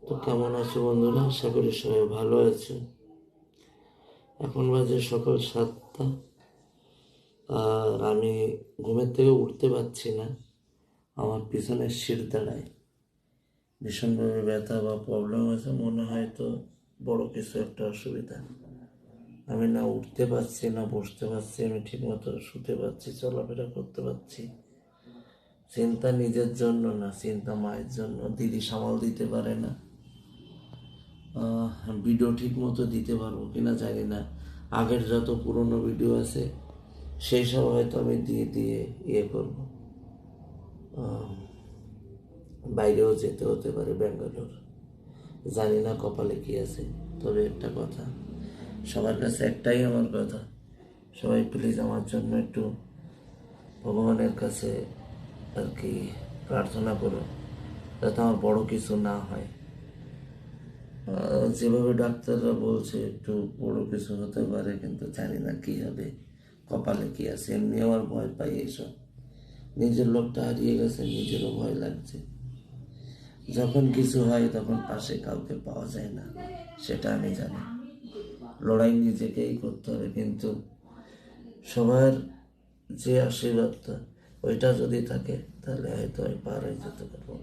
তো কেমন আছো বন্ধুরা? আশা করি সবাই ভালো আছে। এখন বাজে সকাল 7টা, আর আমি ঘুমের থেকে উঠতে পারছি না। আমার পিছনের শির দাঁড়ায় ভীষণভাবে ব্যথা বা প্রবলেম আছে, মনে হয় তো বড় কিছু একটা অসুবিধা। আমি না উঠতে পারছি না বসতে পারছি, আমি ঠিকমতো শুতে পারছি, চলাফেরা করতে পারছি। চিন্তা নিজের জন্য না, চিন্তা মায়ের জন্য। দিদি সামাল দিতে পারে না। ভিডিও ঠিক মতো দিতে পারবো কিনা জানি না। আগের যত পুরনো ভিডিও আছে সেই সব হয়তো আমি দিয়ে দিয়ে ইয়ে করবো। বাইরেও যেতে হতে পারে, ব্যাঙ্গালোর, জানি না কপালে কি আছে। তবে একটা কথা, সবার কাছে একটাই আমার কথা, সবাই প্লিজ আমার জন্য একটু ভগবানের কাছে আর কি প্রার্থনা করো, যাতে আমার বড় কিছু না হয়। যেভাবে ডাক্তাররা বলছে একটু বড় কিছু হতে পারে, কিন্তু জানি না কি হবে, কপালে কি আছে। এমনি আমার ভয় পাই এইসব। নিজের লোকটা হারিয়ে গেছে, নিজেরও ভয় লাগছে। যখন কিছু হয় তখন পাশে কাউকে পাওয়া যায় না, সেটা আমি জানি। লড়াই নিজেকেই করতে হবে, কিন্তু সবার যে আশীর্বাদটা ওইটা যদি থাকে তাহলে হয়তো আমি পার হয়ে যেতে পারবো।